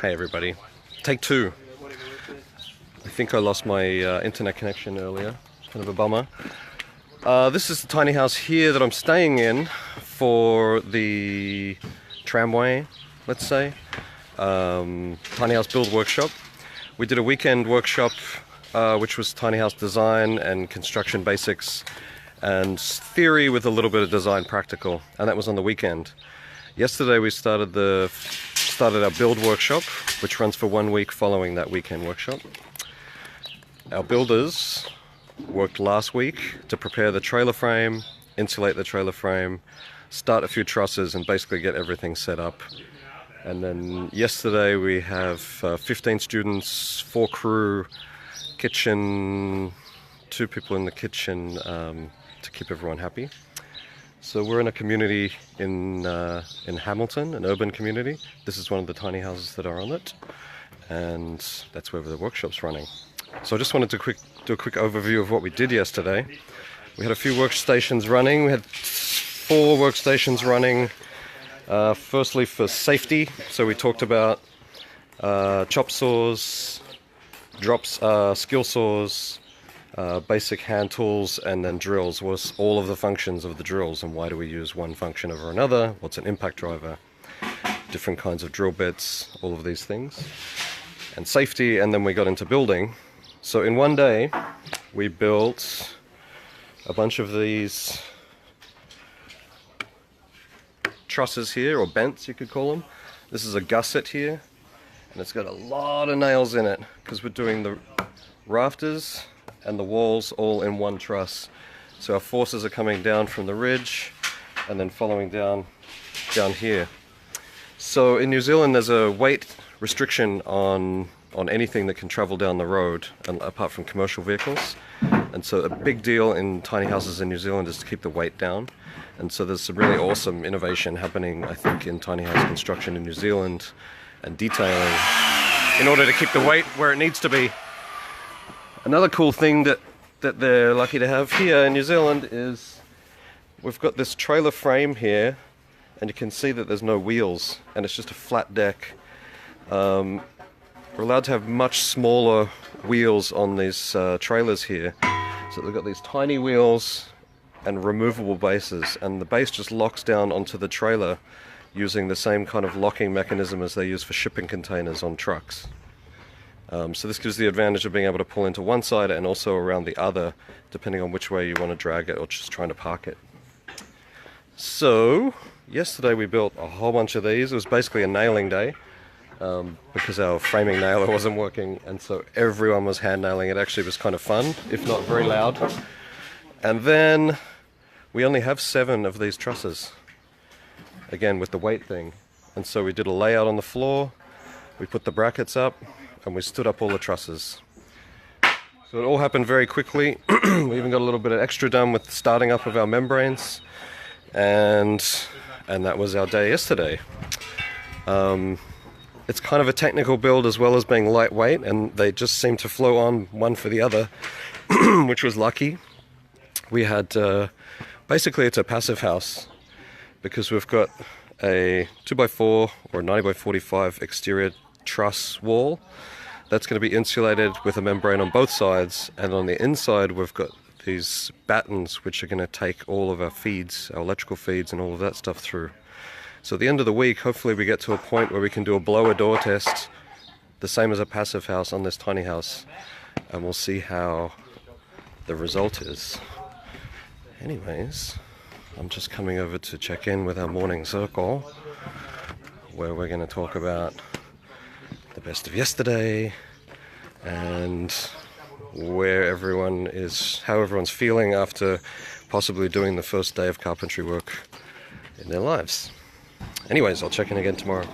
Hey everybody, take two. I think I lost my internet connection earlier, kind of a bummer. This is the tiny house here that I'm staying in for the tramway, let's say. Tiny house build workshop. We did a weekend workshop which was tiny house design and construction basics and theory with a little bit of design practical, and that was on the weekend. Yesterday we started our build workshop, which runs for 1 week following that weekend workshop. Our builders worked last week to prepare the trailer frame, insulate the trailer frame, start a few trusses and basically get everything set up. And then yesterday we have 15 students, 4 crew, kitchen, 2 people in the kitchen to keep everyone happy. So we're in a community in Hamilton, an urban community. This is one of the tiny houses that are on it, and that's where the workshop's running. So I just wanted to do a quick overview of what we did yesterday. We had a few workstations running. We had 4 workstations running. Firstly for safety, so we talked about chop saws, drops, skill saws, basic hand tools, and then drills. Was all of the functions of the drills and why do we use one function over another, what's an impact driver, different kinds of drill bits, all of these things, and safety. And then we got into building. So in one day we built a bunch of these trusses here, or bents you could call them. This is a gusset here, and it's got a lot of nails in it because we're doing the rafters and the walls all in one truss. So our forces are coming down from the ridge and then following down here. So in New Zealand there's a weight restriction on anything that can travel down the road, and apart from commercial vehicles. And so a big deal in tiny houses in New Zealand is to keep the weight down. And so there's some really awesome innovation happening, I think, in tiny house construction in New Zealand and detailing in order to keep the weight where it needs to be. Another cool thing that they're lucky to have here in New Zealand is we've got this trailer frame here, and you can see that there's no wheels and it's just a flat deck. We're allowed to have much smaller wheels on these trailers here. So they've got these tiny wheels and removable bases, and the base just locks down onto the trailer using the same kind of locking mechanism as they use for shipping containers on trucks. So this gives the advantage of being able to pull into one side and also around the other, depending on which way you want to drag it or just trying to park it. So yesterday we built a whole bunch of these. It was basically a nailing day because our framing nailer wasn't working, and so everyone was hand nailing. It actually was kind of fun, if not very loud. And then we only have 7 of these trusses, again with the weight thing. And so we did a layout on the floor, we put the brackets up, and we stood up all the trusses. So it all happened very quickly. We even got a little bit of extra done with the starting up of our membranes, and that was our day yesterday. It's kind of a technical build as well as being lightweight, and they just seem to flow on one for the other, which was lucky. We had, basically it's a passive house because we've got a 2x4 or 90x45 exterior truss wall that's going to be insulated with a membrane on both sides, and on the inside we've got these battens which are going to take all of our feeds, our electrical feeds and all of that stuff through. So at the end of the week, hopefully we get to a point where we can do a blower door test, the same as a passive house on this tiny house, and we'll see how the result is. Anyways, I'm just coming over to check in with our morning circle, where we're going to talk about the best of yesterday and where everyone is, how everyone's feeling after possibly doing the first day of carpentry work in their lives. Anyways, I'll check in again tomorrow.